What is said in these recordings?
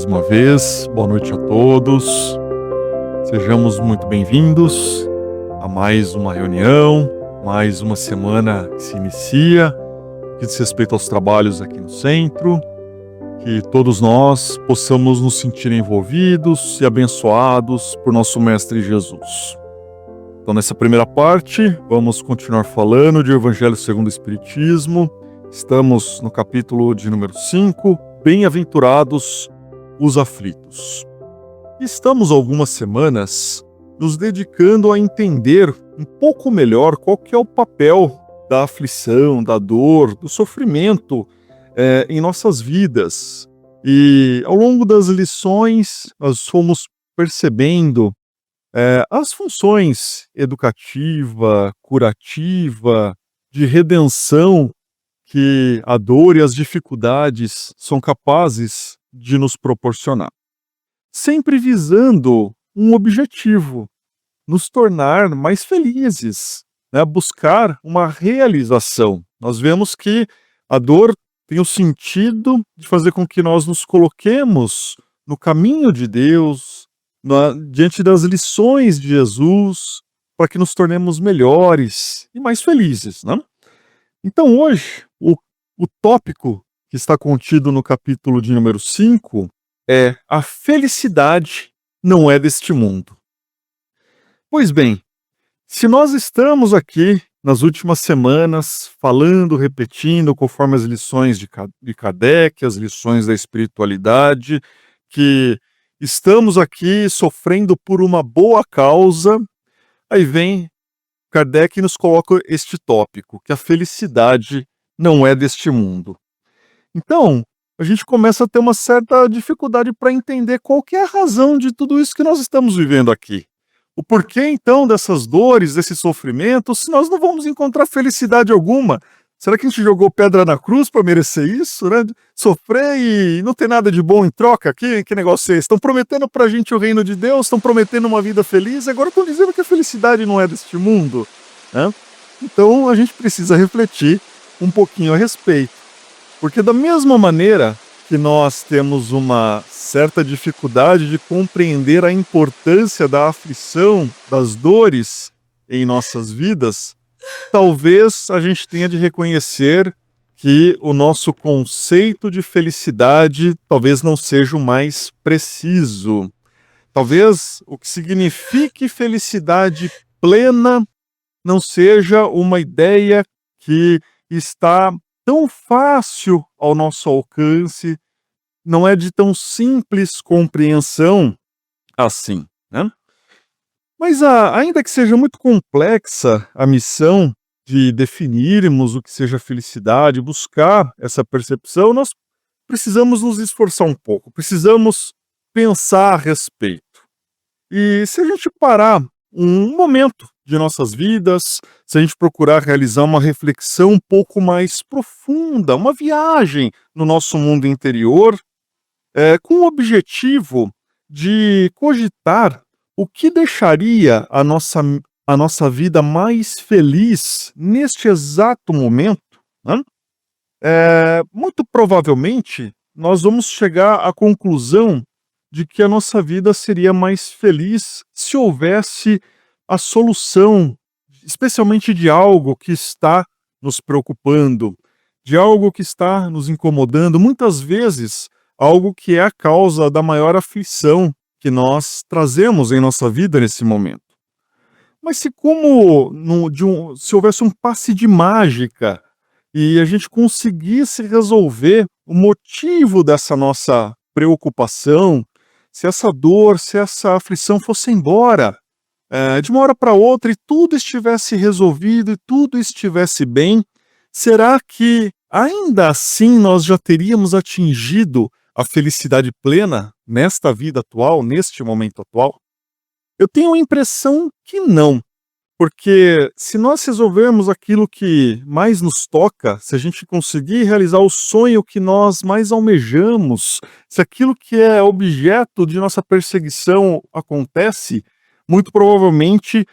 uma vez, boa noite a todos. Sejamos muito bem-vindos a mais uma reunião, mais uma semana que se inicia, que diz respeito aos trabalhos aqui no centro, que todos nós possamos nos sentir envolvidos e abençoados por nosso Mestre Jesus. Então, nessa primeira parte, vamos continuar falando de Evangelho segundo o Espiritismo. Estamos no capítulo de número 5, Bem-aventurados os aflitos. Estamos algumas semanas nos dedicando a entender um pouco melhor qual que é o papel da aflição, da dor, do sofrimento em nossas vidas. E ao longo das lições nós fomos percebendo as funções educativa, curativa, de redenção que a dor e as dificuldades são capazes de nos proporcionar. Sempre visando um objetivo, nos tornar mais felizes, né? Buscar uma realização. Nós vemos que a dor tem o sentido de fazer com que nós nos coloquemos no caminho de Deus, diante das lições de Jesus, para que nos tornemos melhores e mais felizes, né? Então hoje, o tópico que está contido no capítulo de número 5 é: a felicidade não é deste mundo. Pois bem, se nós estamos aqui nas últimas semanas falando, repetindo, conforme as lições de Kardec, as lições da espiritualidade, que estamos aqui sofrendo por uma boa causa, aí vem Kardec e nos coloca este tópico, que a felicidade não é deste mundo. Então, a gente começa a ter uma certa dificuldade para entender qual que é a razão de tudo isso que nós estamos vivendo aqui. O porquê, então, dessas dores, desse sofrimento, se nós não vamos encontrar felicidade alguma? Será que a gente jogou pedra na cruz para merecer isso, né? Sofrer e não ter nada de bom em troca aqui? Que negócio é esse? Estão prometendo para a gente o reino de Deus, estão prometendo uma vida feliz, agora estão dizendo que a felicidade não é deste mundo, né? Então, a gente precisa refletir um pouquinho a respeito. Porque da mesma maneira que nós temos uma certa dificuldade de compreender a importância da aflição, das dores em nossas vidas, talvez a gente tenha de reconhecer que o nosso conceito de felicidade talvez não seja o mais preciso. Talvez o que signifique felicidade plena não seja uma ideia que está tão fácil ao nosso alcance, não é de tão simples compreensão assim, né? Mas ainda que seja muito complexa a missão de definirmos o que seja felicidade, buscar essa percepção, nós precisamos nos esforçar um pouco, precisamos pensar a respeito. E se a gente parar um momento de nossas vidas, se a gente procurar realizar uma reflexão um pouco mais profunda, uma viagem no nosso mundo interior, com o objetivo de cogitar o que deixaria a nossa vida mais feliz neste exato momento, né? Muito provavelmente nós vamos chegar à conclusão de que a nossa vida seria mais feliz se houvesse a solução, especialmente de algo que está nos preocupando, de algo que está nos incomodando, muitas vezes algo que é a causa da maior aflição que nós trazemos em nossa vida nesse momento. Mas se houvesse um passe de mágica e a gente conseguisse resolver o motivo dessa nossa preocupação, se essa dor, se essa aflição fosse embora, de uma hora para outra, e tudo estivesse resolvido e tudo estivesse bem, será que ainda assim nós já teríamos atingido a felicidade plena nesta vida atual, neste momento atual? Eu tenho a impressão que não, porque se nós resolvermos aquilo que mais nos toca, se a gente conseguir realizar o sonho que nós mais almejamos, se aquilo que é objeto de nossa perseguição acontece, muito provavelmente,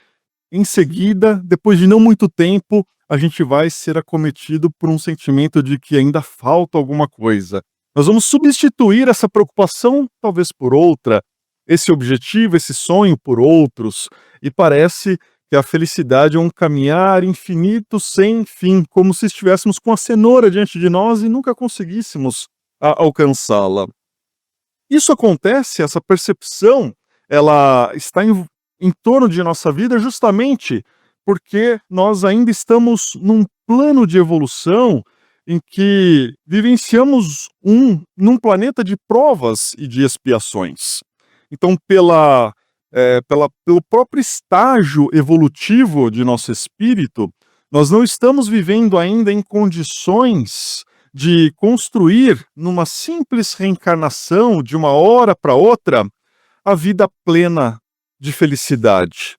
em seguida, depois de não muito tempo, a gente vai ser acometido por um sentimento de que ainda falta alguma coisa. Nós vamos substituir essa preocupação talvez por outra, esse objetivo, esse sonho por outros, e parece que a felicidade é um caminhar infinito sem fim, como se estivéssemos com a cenoura diante de nós e nunca conseguíssemos alcançá-la. Isso acontece, essa percepção, ela está em torno de nossa vida justamente porque nós ainda estamos num plano de evolução em que vivenciamos num planeta de provas e de expiações. Então, pelo próprio estágio evolutivo de nosso espírito, nós não estamos vivendo ainda em condições de construir, numa simples reencarnação, de uma hora para outra, a vida plena de felicidade.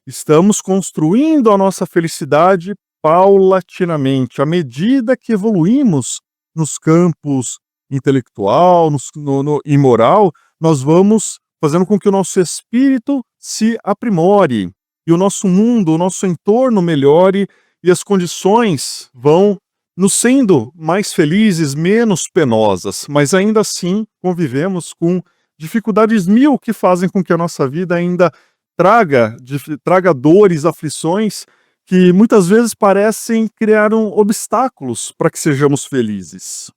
Estamos construindo a nossa felicidade paulatinamente, à medida que evoluímos nos campos intelectual e moral, nós vamos fazendo com que o nosso espírito se aprimore, e o nosso mundo, o nosso entorno melhore, e as condições vão nos sendo mais felizes, menos penosas, mas ainda assim convivemos com dificuldades mil que fazem com que a nossa vida ainda traga dores, aflições, que muitas vezes parecem criar obstáculos para que sejamos felizes.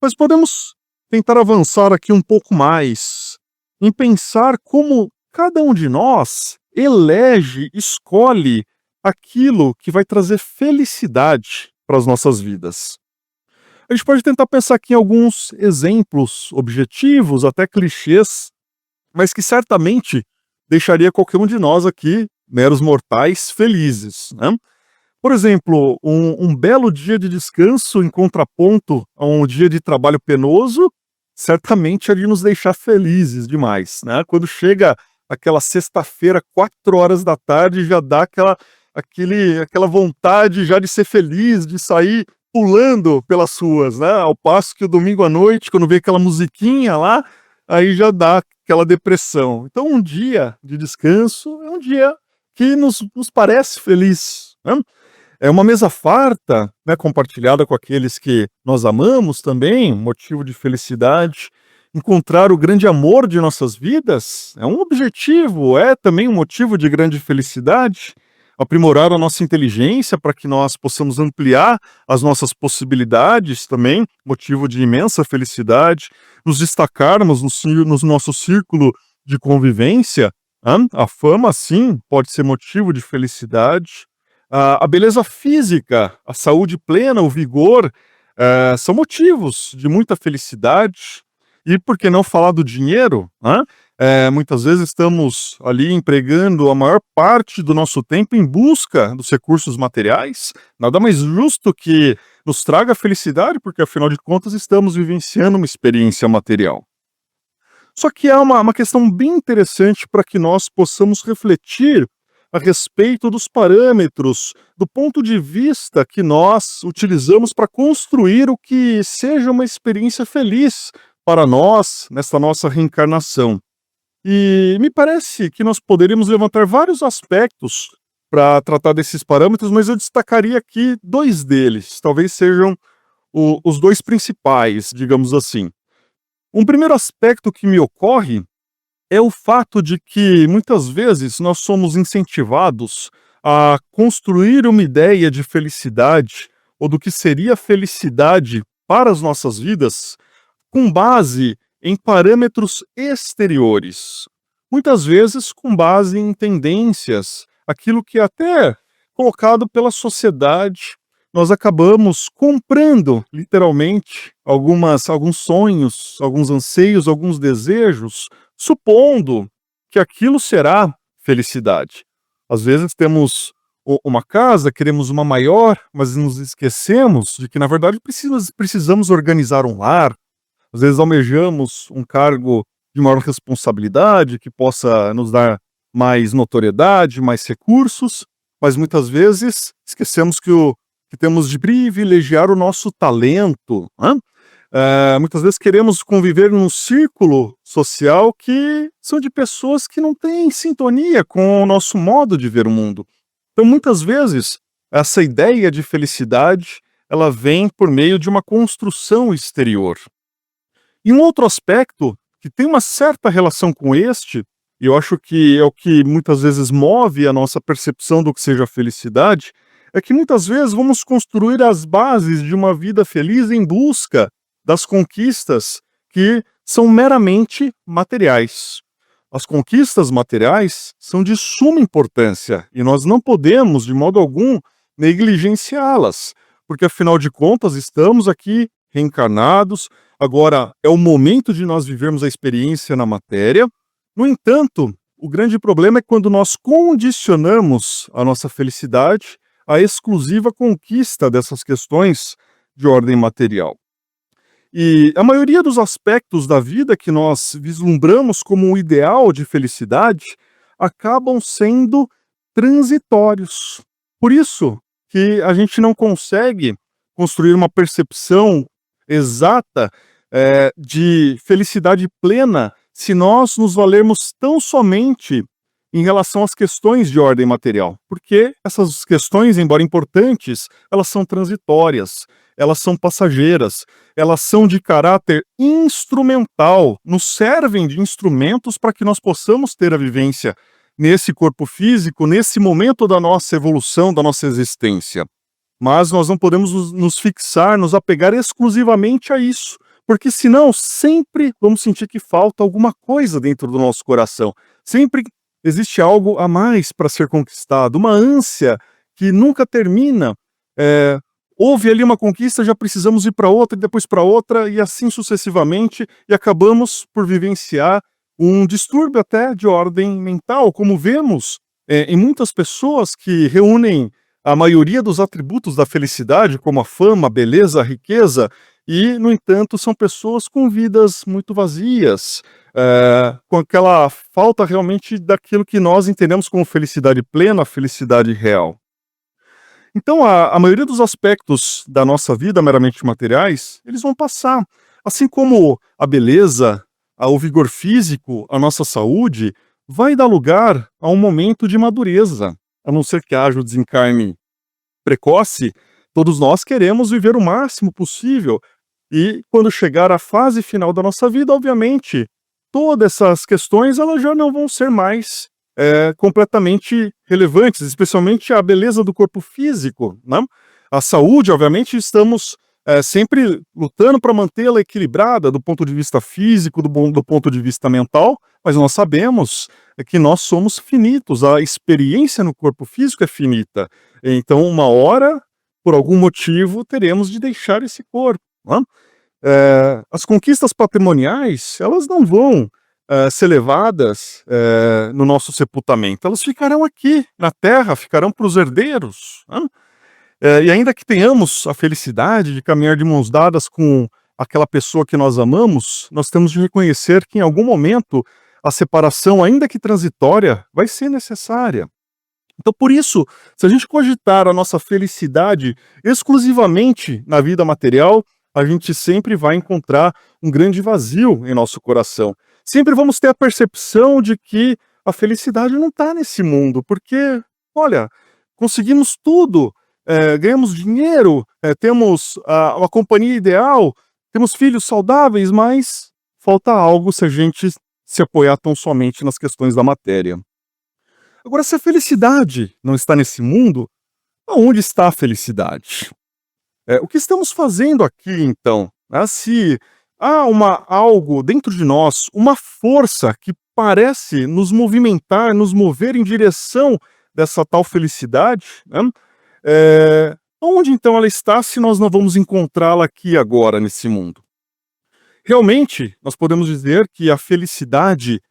Mas podemos tentar avançar aqui um pouco mais, em pensar como cada um de nós escolhe aquilo que vai trazer felicidade para as nossas vidas. A gente pode tentar pensar aqui em alguns exemplos objetivos, até clichês, mas que certamente deixaria qualquer um de nós aqui, meros mortais, felizes, né? Por exemplo, um belo dia de descanso em contraponto a um dia de trabalho penoso, certamente iria nos deixar felizes demais, né? Quando chega aquela sexta-feira, 4 horas da tarde, já dá aquela vontade já de ser feliz, de sair pulando pelas ruas, né? Ao passo que o domingo à noite, quando vem aquela musiquinha lá, aí já dá aquela depressão. Então, um dia de descanso é um dia que nos parece feliz, né? É uma mesa farta, né, compartilhada com aqueles que nós amamos também, motivo de felicidade. Encontrar o grande amor de nossas vidas é um objetivo, é também um motivo de grande felicidade. Aprimorar a nossa inteligência para que nós possamos ampliar as nossas possibilidades também, motivo de imensa felicidade. Nos destacarmos no nosso círculo de convivência, a fama, sim, pode ser motivo de felicidade. A beleza física, a saúde plena, o vigor, são motivos de muita felicidade. E por que não falar do dinheiro, né? Muitas vezes estamos ali empregando a maior parte do nosso tempo em busca dos recursos materiais. Nada mais justo que nos traga felicidade, porque afinal de contas estamos vivenciando uma experiência material. Só que há uma questão bem interessante para que nós possamos refletir a respeito dos parâmetros, do ponto de vista que nós utilizamos para construir o que seja uma experiência feliz para nós nesta nossa reencarnação. E me parece que nós poderíamos levantar vários aspectos para tratar desses parâmetros, mas eu destacaria aqui 2 deles, talvez sejam os 2 principais, digamos assim. Um primeiro aspecto que me ocorre é o fato de que muitas vezes nós somos incentivados a construir uma ideia de felicidade ou do que seria felicidade para as nossas vidas com base em parâmetros exteriores, muitas vezes com base em tendências, aquilo que é até colocado pela sociedade. Nós acabamos comprando, literalmente, alguns sonhos, alguns anseios, alguns desejos, supondo que aquilo será felicidade. Às vezes temos uma casa, queremos uma maior, mas nos esquecemos de que, na verdade, precisamos organizar um lar. Às vezes almejamos um cargo de maior responsabilidade, que possa nos dar mais notoriedade, mais recursos, mas muitas vezes esquecemos que temos de privilegiar o nosso talento, né? Muitas vezes queremos conviver num círculo social que são de pessoas que não têm sintonia com o nosso modo de ver o mundo. Então, muitas vezes, essa ideia de felicidade, ela vem por meio de uma construção exterior. E um outro aspecto que tem uma certa relação com este, e eu acho que é o que muitas vezes move a nossa percepção do que seja felicidade, é que muitas vezes vamos construir as bases de uma vida feliz em busca das conquistas que são meramente materiais. As conquistas materiais são de suma importância e nós não podemos, de modo algum, negligenciá-las, porque afinal de contas estamos aqui reencarnados. Agora é o momento de nós vivermos a experiência na matéria. No entanto, o grande problema é quando nós condicionamos a nossa felicidade à exclusiva conquista dessas questões de ordem material. E a maioria dos aspectos da vida que nós vislumbramos como um ideal de felicidade acabam sendo transitórios. Por isso que a gente não consegue construir uma percepção exata de felicidade plena se nós nos valermos tão somente em relação às questões de ordem material. Porque essas questões, embora importantes, elas são transitórias, elas são passageiras, elas são de caráter instrumental, nos servem de instrumentos para que nós possamos ter a vivência nesse corpo físico, nesse momento da nossa evolução, da nossa existência. Mas nós não podemos nos fixar, nos apegar exclusivamente a isso, porque senão sempre vamos sentir que falta alguma coisa dentro do nosso coração. Sempre existe algo a mais para ser conquistado, uma ânsia que nunca termina. Houve ali uma conquista, já precisamos ir para outra, e depois para outra, e assim sucessivamente, e acabamos por vivenciar um distúrbio até de ordem mental, como vemos em muitas pessoas que reúnem a maioria dos atributos da felicidade, como a fama, a beleza, a riqueza, e, no entanto, são pessoas com vidas muito vazias, com aquela falta realmente daquilo que nós entendemos como felicidade plena, felicidade real. Então, a maioria dos aspectos da nossa vida meramente materiais, eles vão passar. Assim como a beleza, o vigor físico, a nossa saúde, vai dar lugar a um momento de madureza. A não ser que haja o desencarne precoce, todos nós queremos viver o máximo possível. E quando chegar a fase final da nossa vida, obviamente, todas essas questões elas já não vão ser mais completamente relevantes, especialmente a beleza do corpo físico, né? A saúde, obviamente, estamos sempre lutando para mantê-la equilibrada do ponto de vista físico, do ponto de vista mental, mas nós sabemos que nós somos finitos, a experiência no corpo físico é finita. Então, uma hora, por algum motivo, teremos de deixar esse corpo, né? As conquistas patrimoniais, elas não vão ser levadas no nosso sepultamento, elas ficarão aqui na terra, ficarão para os herdeiros, né? E ainda que tenhamos a felicidade de caminhar de mãos dadas com aquela pessoa que nós amamos, nós temos de reconhecer que em algum momento a separação, ainda que transitória, vai ser necessária. Então, por isso, se a gente cogitar a nossa felicidade exclusivamente na vida material, a gente sempre vai encontrar um grande vazio em nosso coração. Sempre vamos ter a percepção de que a felicidade não está nesse mundo, porque, olha, conseguimos tudo, ganhamos dinheiro, temos uma companhia ideal, temos filhos saudáveis, mas falta algo se a gente se apoiar tão somente nas questões da matéria. Agora, se a felicidade não está nesse mundo, aonde está a felicidade? O que estamos fazendo aqui, então? Se há algo dentro de nós, uma força que parece nos movimentar, nos mover em direção dessa tal felicidade, né? Onde então ela está se nós não vamos encontrá-la aqui agora, nesse mundo? Realmente, nós podemos dizer que a felicidade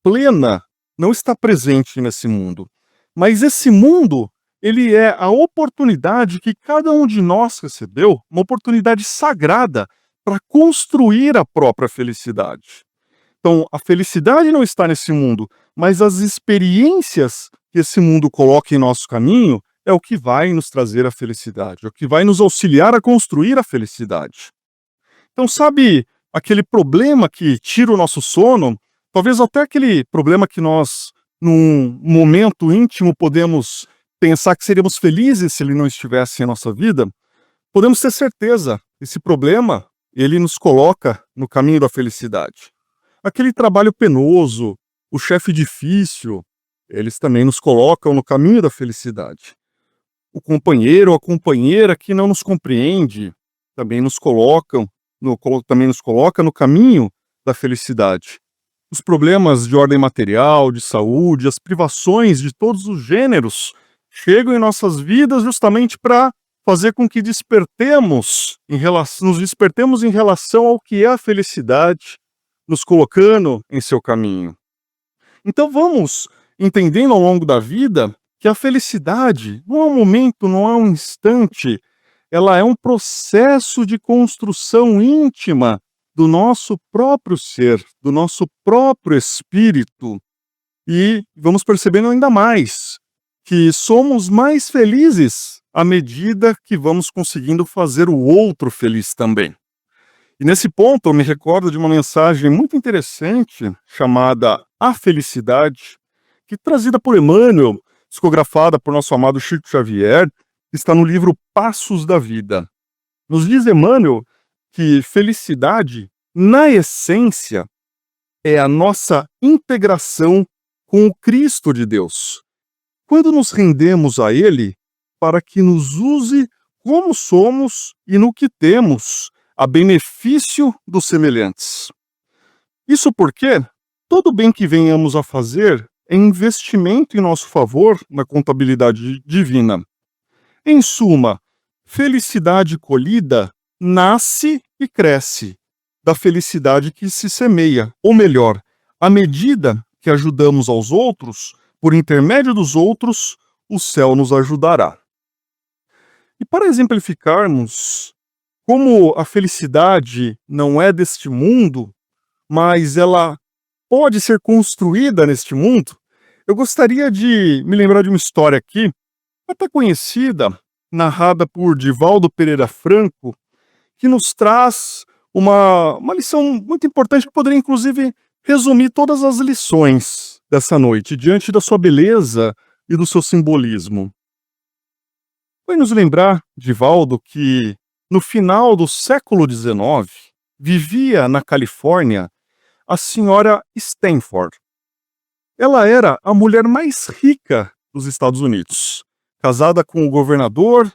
plena não está presente nesse mundo. Mas esse mundo, ele é a oportunidade que cada um de nós recebeu, uma oportunidade sagrada para construir a própria felicidade. Então, a felicidade não está nesse mundo, mas as experiências que esse mundo coloca em nosso caminho é o que vai nos trazer a felicidade, é o que vai nos auxiliar a construir a felicidade. Então, sabe aquele problema que tira o nosso sono? Talvez até aquele problema que nós, num momento íntimo, podemos pensar que seríamos felizes se ele não estivesse em nossa vida. podemos ter certeza, esse problema, ele nos coloca no caminho da felicidade. Aquele trabalho penoso, o chefe difícil, eles também nos colocam no caminho da felicidade. O companheiro ou a companheira que não nos compreende, também nos também nos coloca no caminho da felicidade. Os problemas de ordem material, de saúde, as privações de todos os gêneros chegam em nossas vidas justamente para fazer com que nos despertemos em relação ao que é a felicidade, nos colocando em seu caminho. Então vamos entendendo ao longo da vida que a felicidade não é um momento, não é um instante, ela é um processo de construção íntima do nosso próprio ser, do nosso próprio espírito. E vamos percebendo ainda mais que somos mais felizes à medida que vamos conseguindo fazer o outro feliz também. E nesse ponto eu me recordo de uma mensagem muito interessante chamada A Felicidade, que trazida por Emmanuel, psicografada por nosso amado Chico Xavier, está no livro Passos da Vida. Nos diz Emmanuel que felicidade, na essência, é a nossa integração com o Cristo de Deus. Quando nos rendemos a Ele para que nos use como somos e no que temos, a benefício dos semelhantes. Isso porque todo bem que venhamos a fazer é investimento em nosso favor na contabilidade divina. Em suma, felicidade colhida nasce e cresce da felicidade que se semeia, ou melhor, à medida que ajudamos aos outros, por intermédio dos outros, o céu nos ajudará. E para exemplificarmos como a felicidade não é deste mundo, mas ela pode ser construída neste mundo, eu gostaria de me lembrar de uma história aqui, até conhecida, narrada por Divaldo Pereira Franco, que nos traz uma lição muito importante que poderia, inclusive, resumir todas as lições dessa noite, diante da sua beleza e do seu simbolismo. Vai nos lembrar, Divaldo, que no final do século XIX, vivia na Califórnia a senhora Stanford. Ela era a mulher mais rica dos Estados Unidos, casada com o governador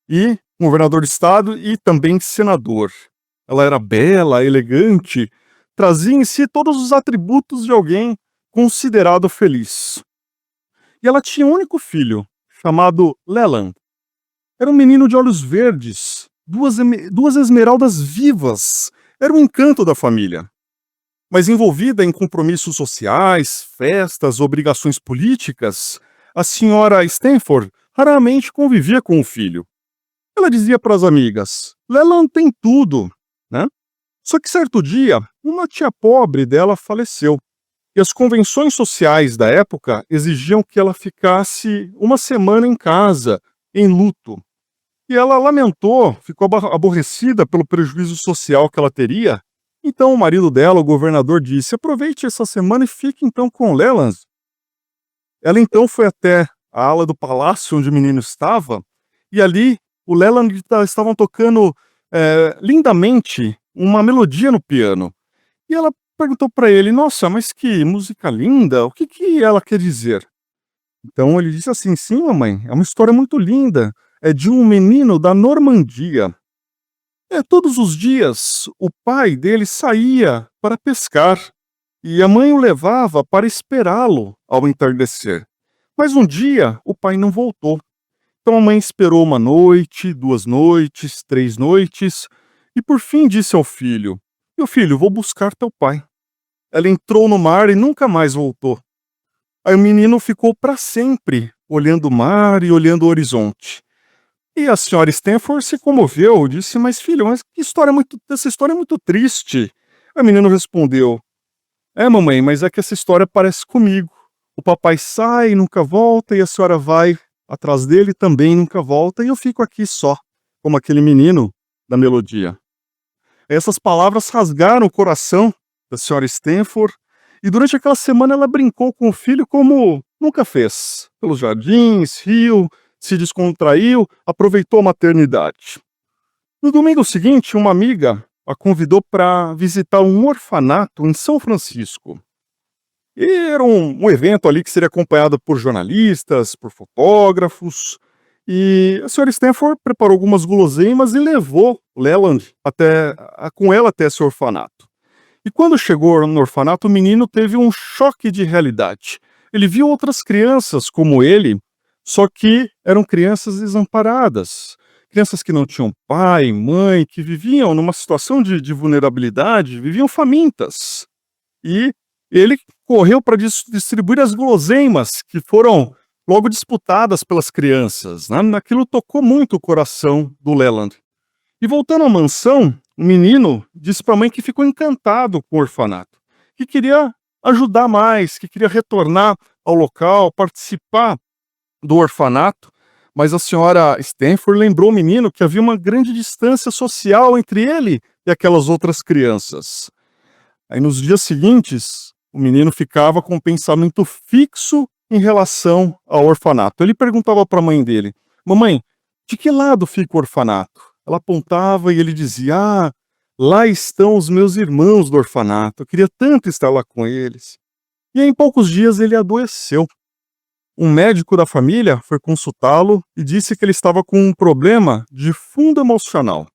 do estado e também senador. Ela era bela, elegante, trazia em si todos os atributos de alguém considerado feliz. E ela tinha um único filho, chamado Leland. Era um menino de olhos verdes, duas esmeraldas vivas. Era um encanto da família. Mas envolvida em compromissos sociais, festas, obrigações políticas, a senhora Stanford raramente convivia com o filho. Ela dizia para as amigas: Leland tem tudo, né? Só que certo dia, uma tia pobre dela faleceu. E as convenções sociais da época exigiam que ela ficasse uma semana em casa, em luto. E ela lamentou, ficou aborrecida pelo prejuízo social que ela teria. Então o marido dela, o governador, disse: aproveite essa semana e fique então com Leland. Ela então foi até a ala do palácio onde o menino estava, e ali o Leland estavam tocando lindamente uma melodia no piano. E ela perguntou para ele: nossa, mas que música linda, o que ela quer dizer? Então ele disse assim: sim, mamãe, é uma história muito linda. É de um menino da Normandia. Todos os dias, o pai dele saía para pescar e a mãe o levava para esperá-lo ao entardecer. Mas um dia, o pai não voltou. Então a mãe esperou uma noite, 2 noites, 3 noites e por fim disse ao filho: meu filho, vou buscar teu pai. Ela entrou no mar e nunca mais voltou. Aí o menino ficou para sempre olhando o mar e olhando o horizonte. E a senhora Stanford se comoveu, disse: mas filho, essa história é muito triste. O menino respondeu: mamãe, mas é que essa história parece comigo. O papai sai e nunca volta, e a senhora vai atrás dele também e nunca volta, e eu fico aqui só, como aquele menino da melodia. Essas palavras rasgaram o coração da senhora Stanford, e durante aquela semana ela brincou com o filho como nunca fez. Pelos jardins, riu, se descontraiu, aproveitou a maternidade. No domingo seguinte, uma amiga a convidou para visitar um orfanato em São Francisco. E era um evento ali que seria acompanhado por jornalistas, por fotógrafos. E a senhora Stanford preparou algumas guloseimas e levou Leland com ela até esse orfanato. E quando chegou no orfanato, o menino teve um choque de realidade. Ele viu outras crianças como ele, só que eram crianças desamparadas. Crianças que não tinham pai, mãe, que viviam numa situação de vulnerabilidade, viviam famintas. E ele correu para distribuir as guloseimas, que foram logo disputadas pelas crianças, né? Aquilo tocou muito o coração do Leland. E voltando à mansão, o menino disse para a mãe que ficou encantado com o orfanato, que queria ajudar mais, que queria retornar ao local, participar do orfanato, mas a senhora Stanford lembrou o menino que havia uma grande distância social entre ele e aquelas outras crianças. Aí nos dias seguintes, o menino ficava com um pensamento fixo em relação ao orfanato. Ele perguntava para a mãe dele: mamãe, de que lado fica o orfanato? Ela apontava e ele dizia: ah, lá estão os meus irmãos do orfanato, eu queria tanto estar lá com eles. E em poucos dias ele adoeceu. Um médico da família foi consultá-lo e disse que ele estava com um problema de fundo emocional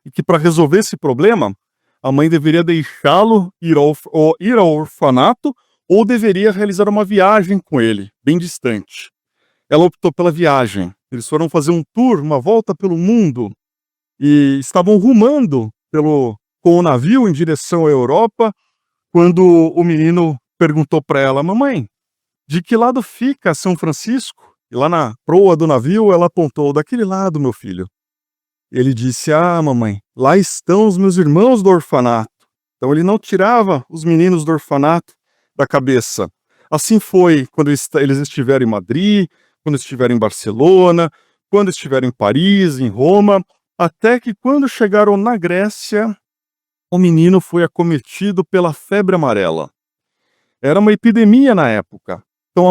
e que para resolver esse problema, a mãe deveria deixá-lo ir ao orfanato ou deveria realizar uma viagem com ele, bem distante. Ela optou pela viagem. Eles foram fazer um tour, uma volta pelo mundo, e estavam rumando com o navio em direção à Europa, quando o menino perguntou para ela: mamãe, de que lado fica São Francisco? E lá na proa do navio ela apontou: daquele lado, meu filho. Ele disse: ah, mamãe, lá estão os meus irmãos do orfanato. Então ele não tirava os meninos do orfanato da cabeça. Assim foi quando eles estiveram em Madrid, quando estiveram em Barcelona, quando estiveram em Paris, em Roma, até que quando chegaram na Grécia, o menino foi acometido pela febre amarela. Era uma epidemia na época. Então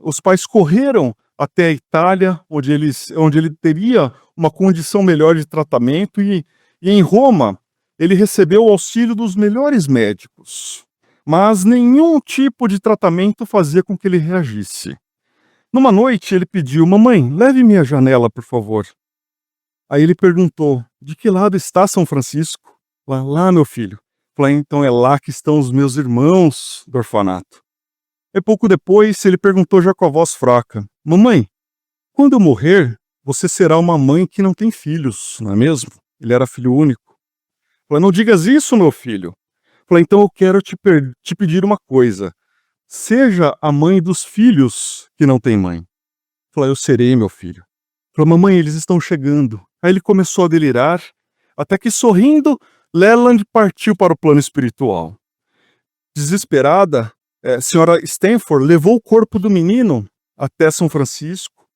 os pais correram até a Itália, onde ele teria uma condição melhor de tratamento, e em Roma ele recebeu o auxílio dos melhores médicos. Mas nenhum tipo de tratamento fazia com que ele reagisse. Numa noite ele pediu: mamãe, leve-me à janela, por favor. Aí ele perguntou: de que lado está São Francisco? Lá, meu filho. Falei: então é lá que estão os meus irmãos do orfanato. E pouco depois ele perguntou já com a voz fraca: mamãe, quando eu morrer, você será uma mãe que não tem filhos, não é mesmo? Ele era filho único. Falei: não digas isso, meu filho. Falei: então eu quero te pedir uma coisa. Seja a mãe dos filhos que não têm mãe. Falei: eu serei, meu filho. Falei: mamãe, eles estão chegando. Aí ele começou a delirar, até que, sorrindo, Leland partiu para o plano espiritual. Desesperada, a senhora Stanford levou o corpo do menino até São Francisco.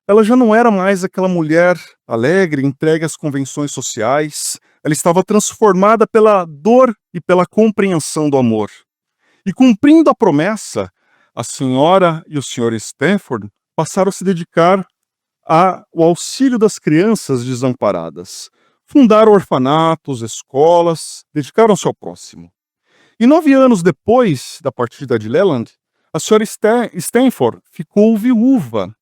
Ela já não era mais aquela mulher alegre, entregue às convenções sociais. Ela estava transformada pela dor e pela compreensão do amor. E cumprindo a promessa, a senhora e o senhor Stanford passaram a se dedicar ao auxílio das crianças desamparadas. Fundaram orfanatos, escolas, dedicaram-se ao próximo. E 9 anos depois da partida de Leland, a senhora Stanford ficou viúva,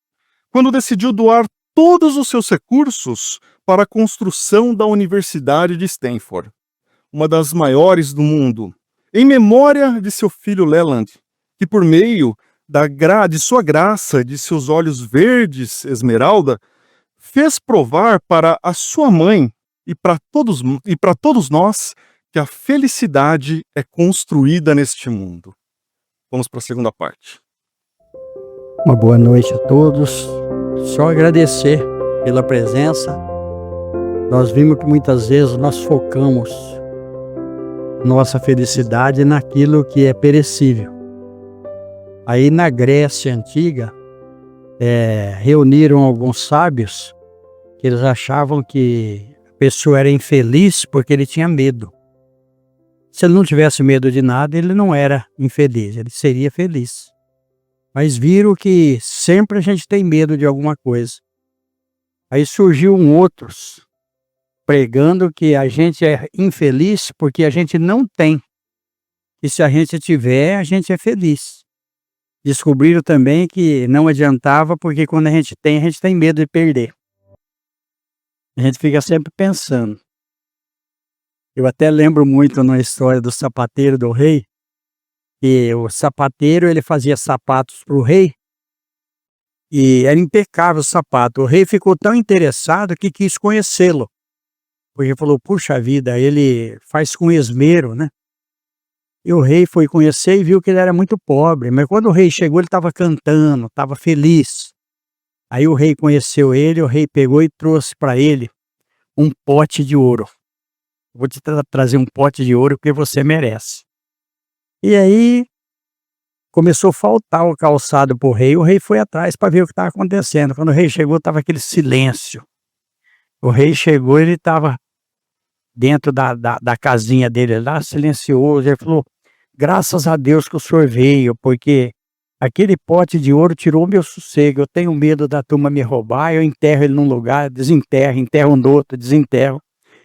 quando decidiu doar todos os seus recursos para a construção da Universidade de Stanford, uma das maiores do mundo, em memória de seu filho Leland, que por meio de sua graça, de seus olhos verdes esmeralda, fez provar para a sua mãe e para todos nós que a felicidade é construída neste mundo. Vamos para a segunda parte. Uma boa noite a todos. Só agradecer pela presença. Nós vimos que muitas vezes nós focamos nossa felicidade naquilo que é perecível. Aí na Grécia Antiga, reuniram alguns sábios que eles achavam que a pessoa era infeliz porque ele tinha medo. Se ele não tivesse medo de nada, ele não era infeliz, ele seria feliz. Mas viram que sempre a gente tem medo de alguma coisa. Aí surgiu outros pregando que a gente é infeliz porque a gente não tem. E se a gente tiver, a gente é feliz. Descobriram também que não adiantava porque quando a gente tem medo de perder. A gente fica sempre pensando. Eu até lembro muito na história do sapateiro do rei, que o sapateiro ele fazia sapatos para o rei e era impecável o sapato. O rei ficou tão interessado que quis conhecê-lo, porque falou, puxa vida, ele faz com esmero, né? E o rei foi conhecer e viu que ele era muito pobre, mas quando o rei chegou ele estava cantando, estava feliz. Aí o rei conheceu ele, o rei pegou e trouxe para ele um pote de ouro. Vou te trazer um pote de ouro porque você merece. E aí começou a faltar o calçado para o rei foi atrás para ver o que estava acontecendo. Quando o rei chegou, estava aquele silêncio. O rei chegou, ele estava dentro da casinha dele lá, silencioso. Ele falou, graças a Deus que o senhor veio, porque aquele pote de ouro tirou meu sossego. Eu tenho medo da turma me roubar, eu enterro ele num lugar, desenterro, enterro no outro, desenterro.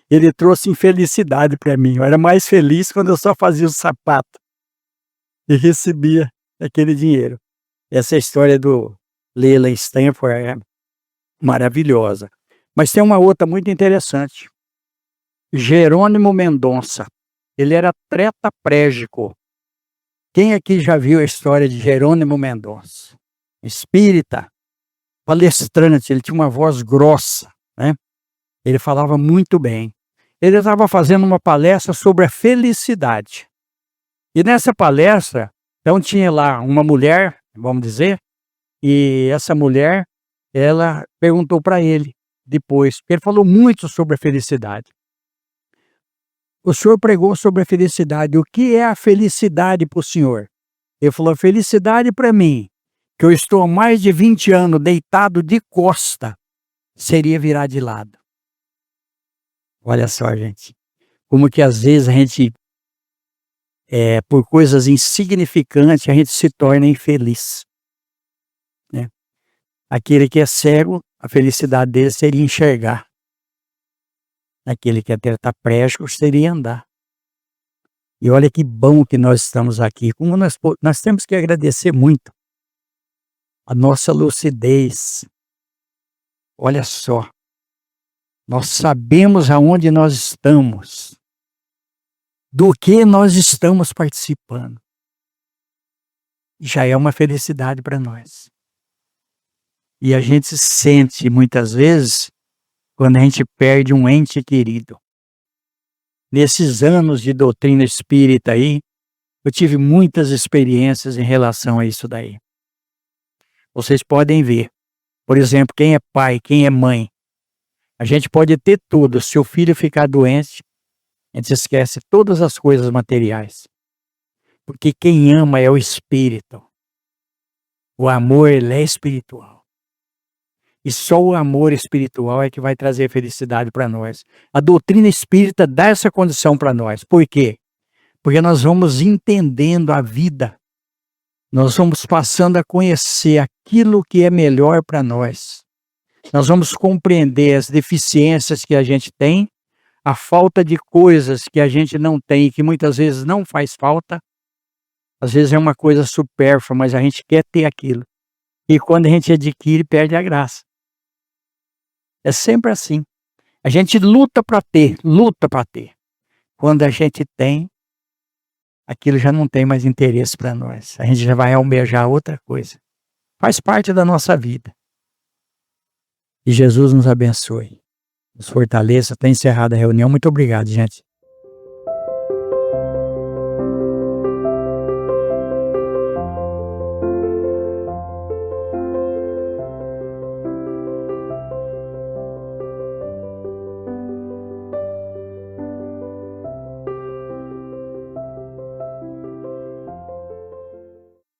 Ele trouxe infelicidade para mim. Eu era mais feliz quando eu só fazia o sapato e recebia aquele dinheiro. Essa história do Leland Stanford é maravilhosa. Mas tem uma outra muito interessante. Jerônimo Mendonça. Ele era tetraplégico. Quem aqui já viu a história de Jerônimo Mendonça? Espírita, palestrante, ele tinha uma voz grossa, né? Ele falava muito bem. Ele estava fazendo uma palestra sobre a felicidade. E nessa palestra, então tinha lá uma mulher, vamos dizer, e essa mulher, ela perguntou para ele depois, porque ele falou muito sobre a felicidade. O senhor pregou sobre a felicidade. O que é a felicidade para o senhor? Ele falou, a felicidade para mim, que eu estou há mais de 20 anos deitado de costa, seria virar de lado. Olha só, gente, como que às vezes a gente, por coisas insignificantes, a gente se torna infeliz, né? Aquele que é cego, a felicidade dele seria enxergar. Aquele que é tetraplégico seria andar. E olha que bom que nós estamos aqui. Como nós temos que agradecer muito a nossa lucidez. Olha só. Nós sabemos aonde nós estamos, do que nós estamos participando. Já é uma felicidade para nós. E a gente sente muitas vezes quando a gente perde um ente querido. Nesses anos de doutrina espírita aí, eu tive muitas experiências em relação a isso daí. Vocês podem ver, por exemplo, quem é pai, quem é mãe. A gente pode ter tudo, se o filho ficar doente, a gente esquece todas as coisas materiais. Porque quem ama é o espírito. O amor, ele é espiritual. E só o amor espiritual é que vai trazer felicidade para nós. A doutrina espírita dá essa condição para nós. Por quê? Porque nós vamos entendendo a vida. Nós vamos passando a conhecer aquilo que é melhor para nós. Nós vamos compreender as deficiências que a gente tem, a falta de coisas que a gente não tem e que muitas vezes não faz falta. Às vezes é uma coisa supérflua, mas a gente quer ter aquilo. E quando a gente adquire, perde a graça. É sempre assim. A gente luta para ter, luta para ter. Quando a gente tem, aquilo já não tem mais interesse para nós. A gente já vai almejar outra coisa. Faz parte da nossa vida. E Jesus nos abençoe. Nos fortaleça. Está encerrada a reunião. Muito obrigado, gente.